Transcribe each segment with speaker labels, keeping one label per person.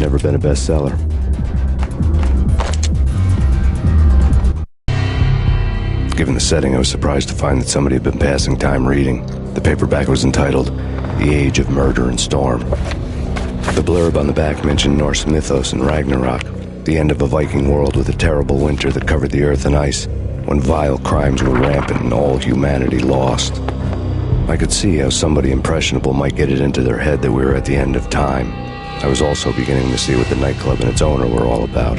Speaker 1: never been a bestseller. Given the setting, I was surprised to find that somebody had been passing time reading. The paperback was entitled The Age of Murder and Storm. The blurb on the back mentioned Norse mythos and Ragnarok, the end of a Viking world with a terrible winter that covered the earth in ice, when vile crimes were rampant and all humanity lost. I could see how somebody impressionable might get it into their head that we were at the end of time. I was also beginning to see what the nightclub and its owner were all about.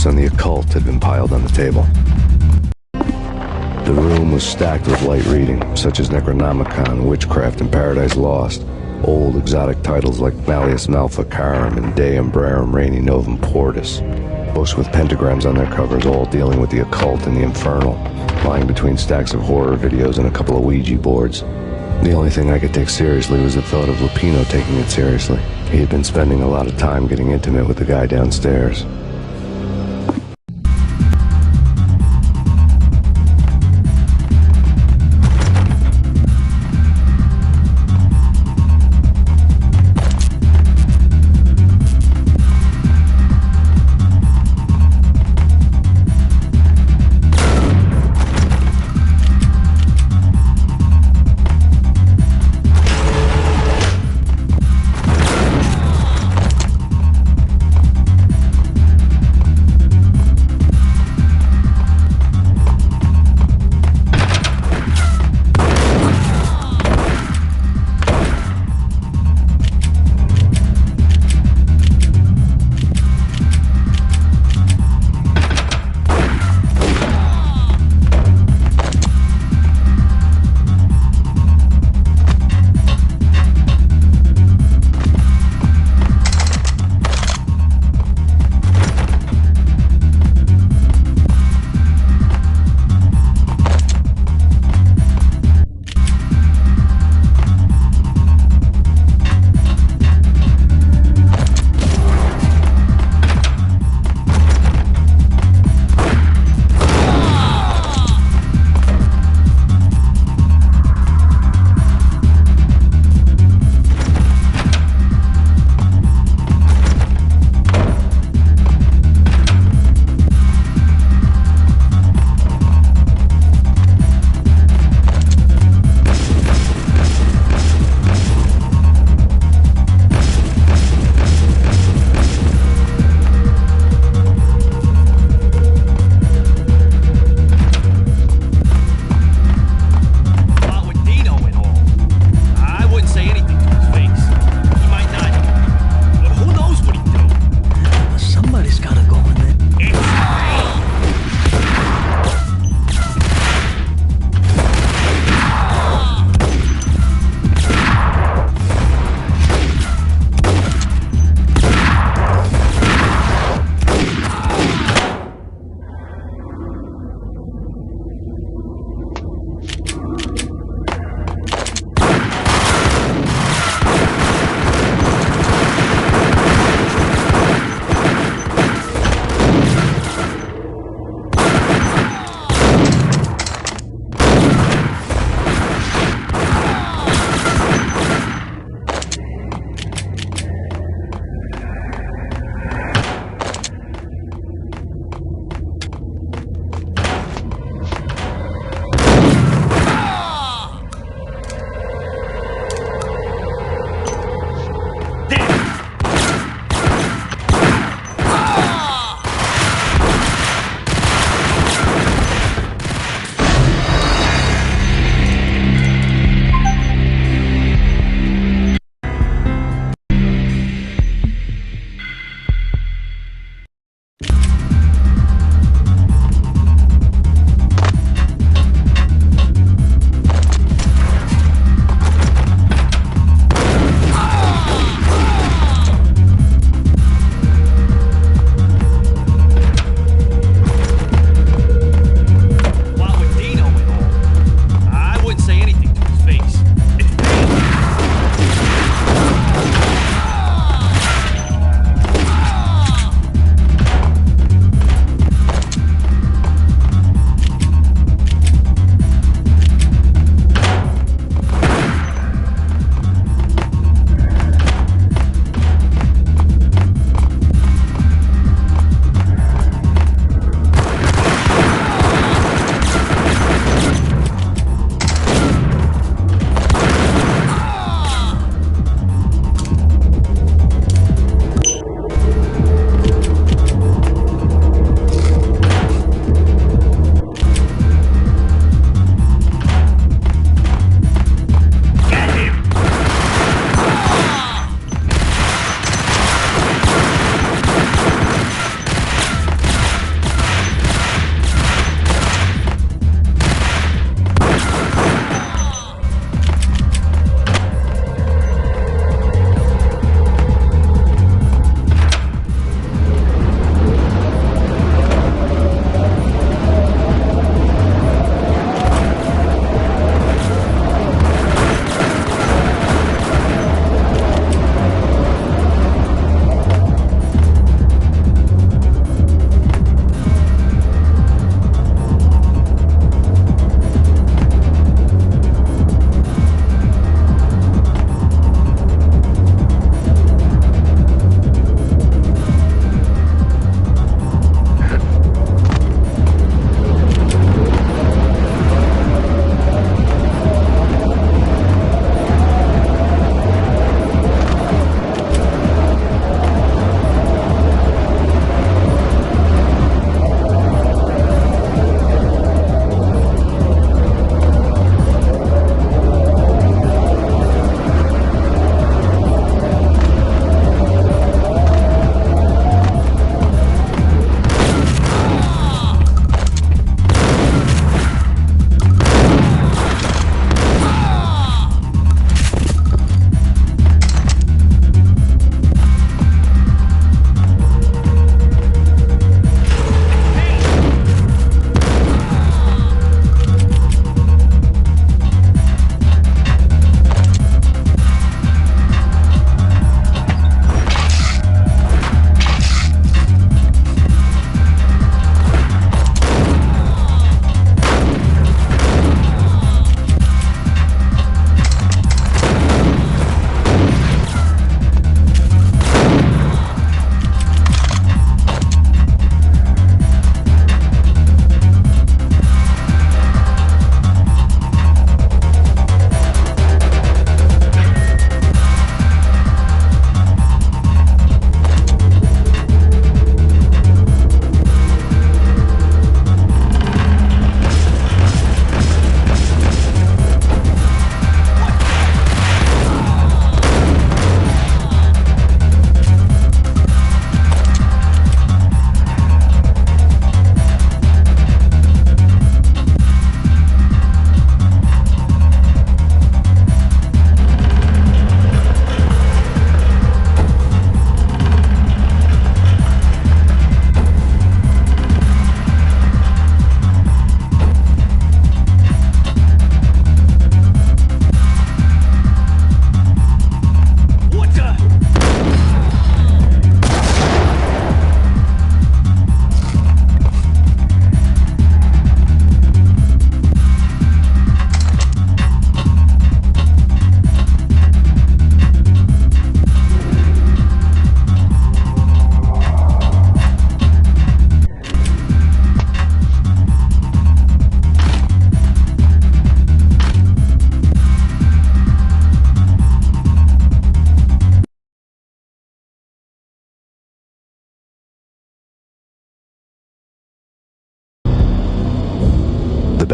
Speaker 1: On the occult had been piled on the table. The room was stacked with light reading, such as Necronomicon, Witchcraft, and Paradise Lost. Old exotic titles like Malleus Maleficarum and De Umbrarum Reini Novum Portus. Books with pentagrams on their covers, all dealing with the occult and the infernal, lying between stacks of horror videos and a couple of Ouija boards. The only thing I could take seriously was the thought of Lupino taking it seriously. He had been spending a lot of time getting intimate with the guy downstairs.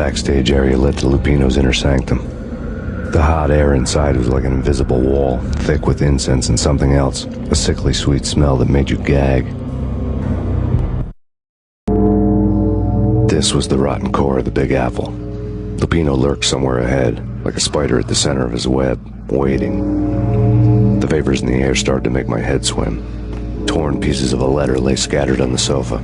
Speaker 1: backstage area led to Lupino's inner sanctum. The hot air inside was like an invisible wall, thick with incense and something else, a sickly sweet smell that made you gag. This was the rotten core of the Big Apple. Lupino lurked somewhere ahead, like a spider at the center of his web, waiting. The vapors in the air started to make my head swim. Torn pieces of a letter lay scattered on the sofa.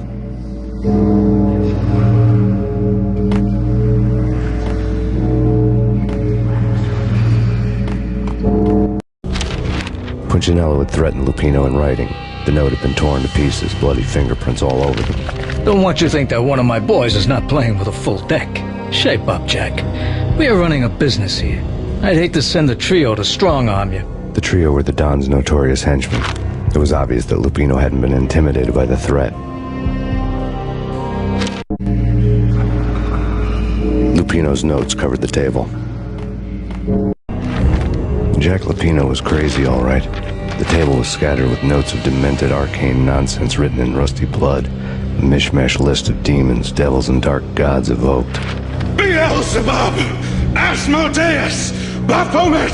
Speaker 1: Punchinello had threatened Lupino in writing. The note had been torn to pieces, bloody fingerprints all over them.
Speaker 2: Don't want you to think that one of my boys is not playing with a full deck. Shape up, Jack. We are running a business here. I'd hate to send the trio to strong-arm you.
Speaker 1: The trio were the Don's notorious henchmen. It was obvious that Lupino hadn't been intimidated by the threat. Lupino's notes covered the table. Jack Lupino was crazy, all right. The table was scattered with notes of demented arcane nonsense written in rusty blood. A mishmash list of demons, devils, and dark gods evoked.
Speaker 3: Beelzebub, Asmodeus, Baphomet,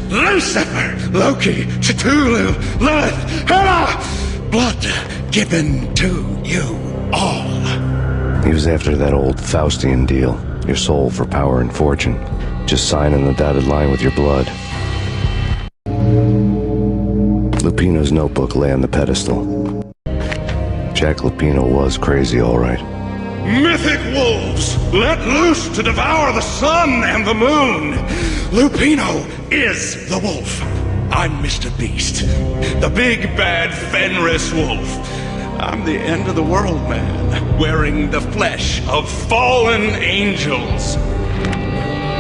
Speaker 3: Lucifer, Loki, Cthulhu, Lilith, Hela, blood given to you all.
Speaker 1: He was after that old Faustian deal. Your soul for power and fortune. Just sign on the dotted line with your blood. Lupino's notebook lay on the pedestal. Jack Lupino was crazy, all right.
Speaker 3: Mythic wolves, let loose to devour the sun and the moon. Lupino is the wolf. I'm Mr. Beast, the big bad Fenris wolf. I'm the end of the world man, wearing the flesh of fallen angels.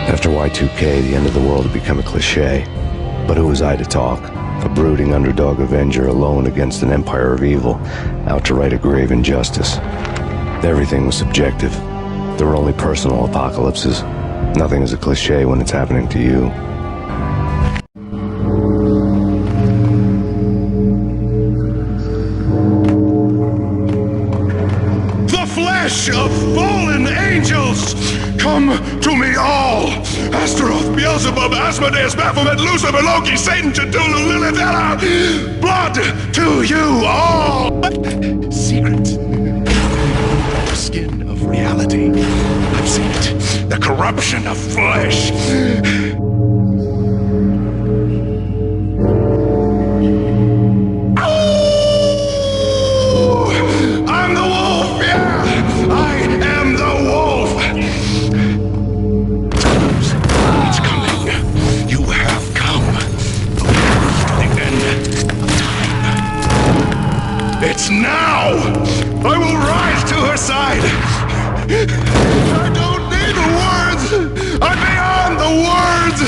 Speaker 1: After Y2K, the end of the world had become a cliché. But who was I to talk? A brooding underdog avenger alone against an empire of evil, out to right a grave injustice. Everything was subjective. There were only personal apocalypses. Nothing is a cliché when it's happening to you.
Speaker 3: The flesh of fallen angels! Come to me all! Astaroth, Beelzebub, Asmodeus, Baphomet, Lucifer, Loki, Satan, Cthulhu, Lilith, Hela! Blood to you all! Secret. The skin of reality. I've seen it. The corruption of flesh. I'm the wolf, yeah! I am the wolf! It's coming. You have come. The wolf to the end of time. It's now! I will rise to her side! I don't need the words! I'm beyond the words!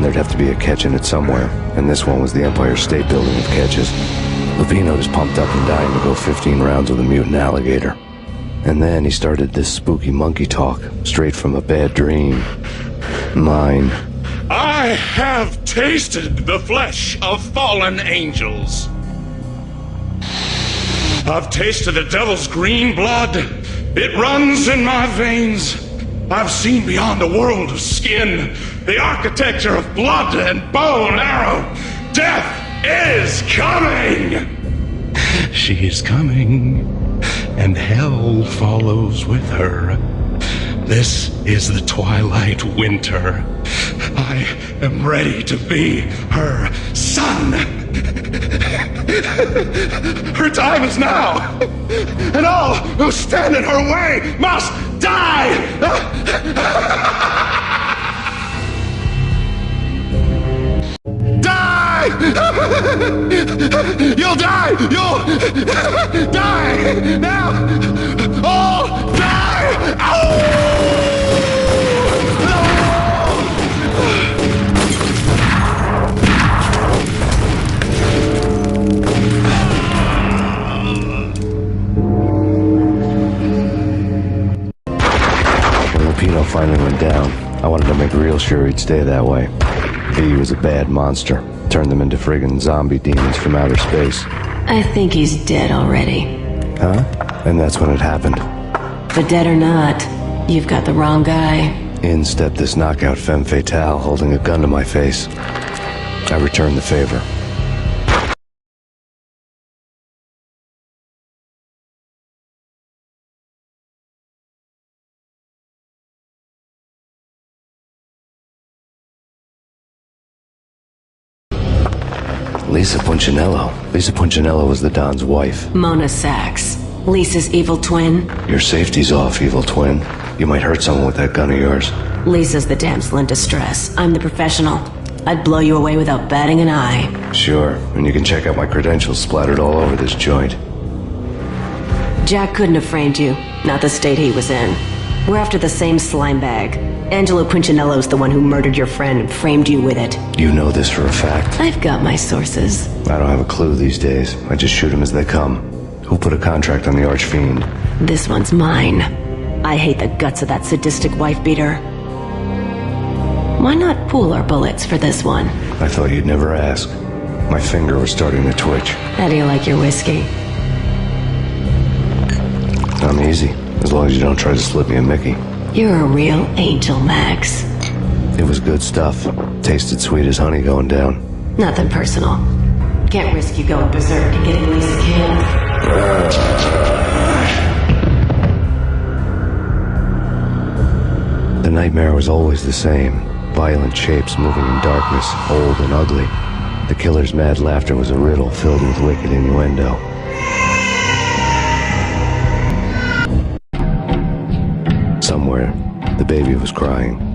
Speaker 1: There'd have to be a catch in it somewhere, and this one was the Empire State Building of catches. Lupino was pumped up and dying to go 15 rounds with a mutant alligator. And then he started this spooky monkey talk, straight from a bad dream. Mine.
Speaker 3: I have tasted the flesh of fallen angels. I've tasted the devil's green blood. It runs in my veins. I've seen beyond a world of skin, the architecture of blood and bow and arrow. Death is coming! She is coming, and hell follows with her. This is the twilight winter. I am ready to be her son. Her time is now, and all who stand in her way must die! Die! You'll die! You'll die! Now! All die! Ow!
Speaker 1: Pino finally went down. I wanted to make real sure he'd stay that way. V was a bad monster. Turned them into friggin' zombie demons from outer space.
Speaker 4: I think he's dead already.
Speaker 1: Huh? And that's when it happened.
Speaker 4: But dead or not, you've got the wrong guy.
Speaker 1: In stepped this knockout femme fatale holding a gun to my face. I returned the favor. Lisa Punchinello. Lisa Punchinello was the Don's wife.
Speaker 4: Mona Sachs. Lisa's evil twin.
Speaker 1: Your safety's off, evil twin. You might hurt someone with that gun of yours.
Speaker 4: Lisa's the damsel in distress. I'm the professional. I'd blow you away without batting an eye.
Speaker 1: Sure, and you can check out my credentials splattered all over this joint.
Speaker 4: Jack couldn't have framed you. Not the state he was in. We're after the same slime bag. Angelo Punchinello's the one who murdered your friend and framed you with it.
Speaker 1: You know this for a fact.
Speaker 4: I've got my sources.
Speaker 1: I don't have a clue these days. I just shoot them as they come. Who put a contract on the Archfiend?
Speaker 4: This one's mine. I hate the guts of that sadistic wife-beater. Why not pool our bullets for this one?
Speaker 1: I thought you'd never ask. My finger was starting to twitch.
Speaker 4: How do you like your whiskey?
Speaker 1: I'm easy, as long as you don't try to slip me a Mickey.
Speaker 4: You're a real angel, Max.
Speaker 1: It was good stuff. Tasted sweet as honey going down.
Speaker 4: Nothing personal. Can't risk you going berserk and getting Lisa killed.
Speaker 1: The nightmare was always the same. Violent shapes moving in darkness, old and ugly. The killer's mad laughter was a riddle filled with wicked innuendo. Somewhere, the baby was crying.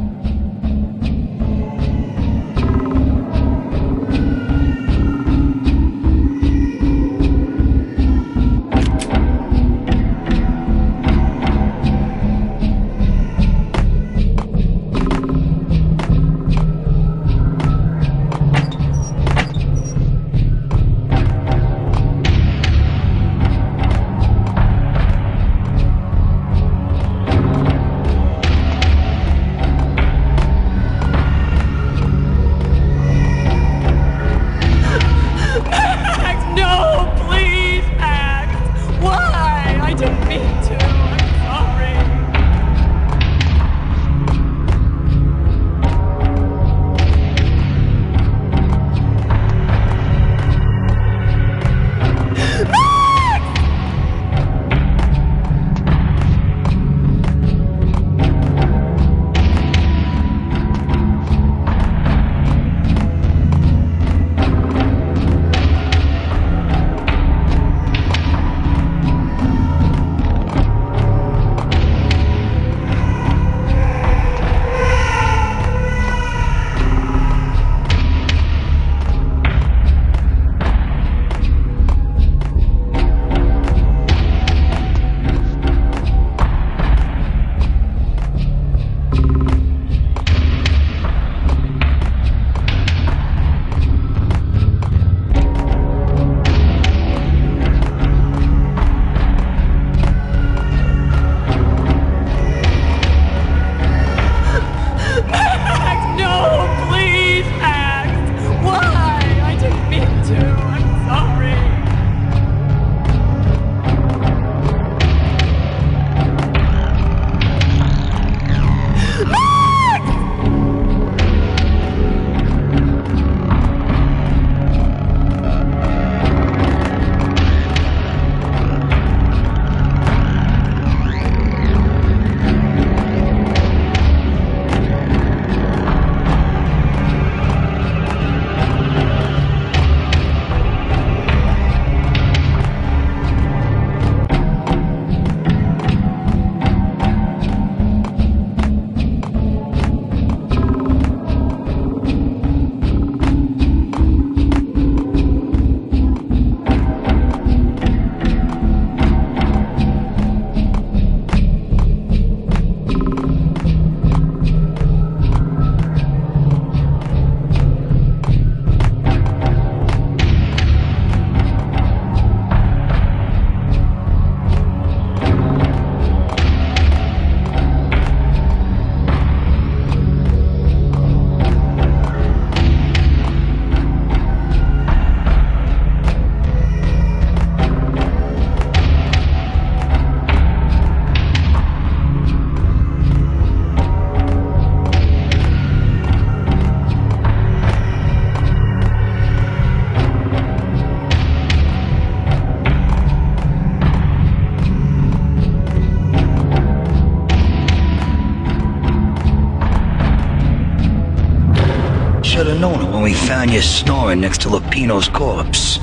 Speaker 5: should have known it when we found you snoring next to Lupino's corpse.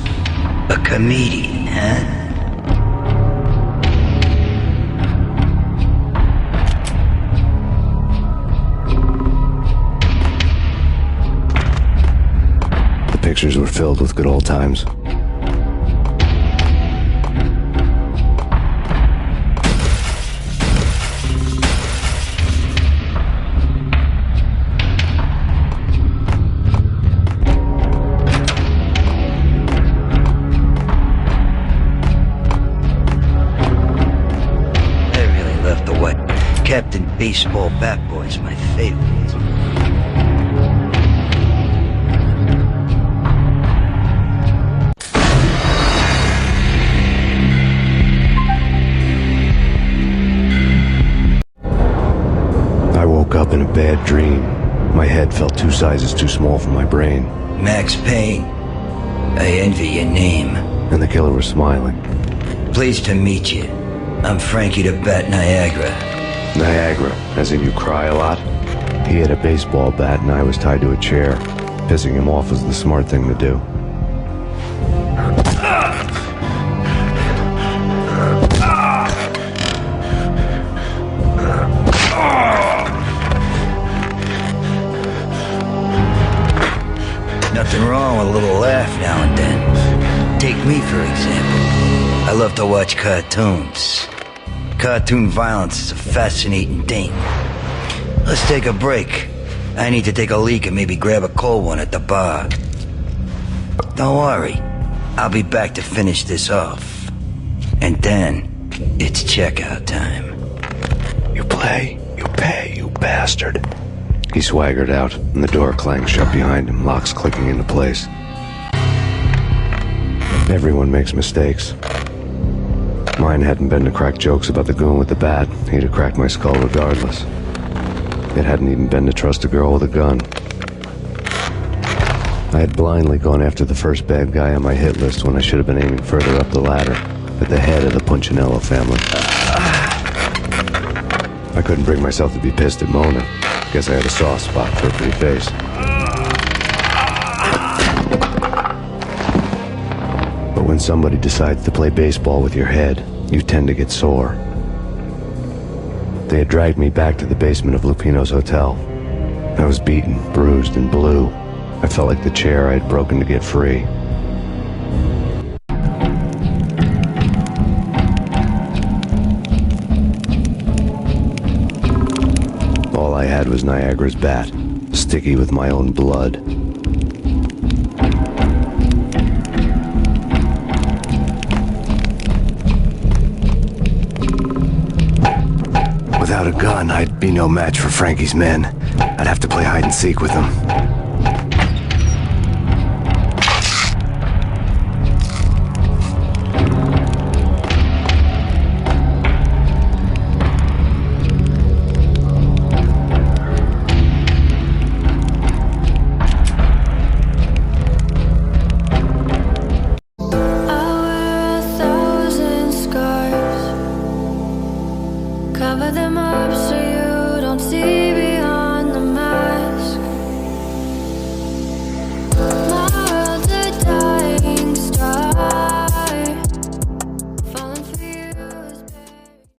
Speaker 5: A comedian, huh?
Speaker 1: The pictures were filled with good old times.
Speaker 5: Captain Baseball Bat Boy's my favorite.
Speaker 1: I woke up in a bad dream. My head felt 2 sizes too small for my brain.
Speaker 5: Max Payne, I envy your name.
Speaker 1: And the killer was smiling.
Speaker 5: Pleased to meet you. I'm Frankie the Bat Niagara.
Speaker 1: Niagara, as in you cry a lot? He had a baseball bat and I was tied to a chair. Pissing him off was the smart thing to do.
Speaker 5: Nothing wrong with a little laugh now and then. Take me, for example. I love to watch cartoons. Cartoon violence is a fascinating thing. Let's take a break. I need to take a leak and maybe grab a cold one at the bar. Don't worry. I'll be back to finish this off. And then, it's checkout time.
Speaker 1: You play, you pay, you bastard. He swaggered out, and the door clanged shut behind him, locks clicking into place. Everyone makes mistakes. Mine hadn't been to crack jokes about the goon with the bat. He'd have cracked my skull regardless. It hadn't even been to trust a girl with a gun. I had blindly gone after the first bad guy on my hit list when I should have been aiming further up the ladder, at the head of the Punchinello family. I couldn't bring myself to be pissed at Mona. Guess I had a soft spot for her pretty face. But when somebody decides to play baseball with your head, you tend to get sore. They had dragged me back to the basement of Lupino's hotel. I was beaten, bruised, and blue. I felt like the chair I had broken to get free. All I had was Niagara's bat, sticky with my own blood. Without a gun, I'd be no match for Frankie's men. I'd have to play hide and seek with them.
Speaker 6: Cover them up so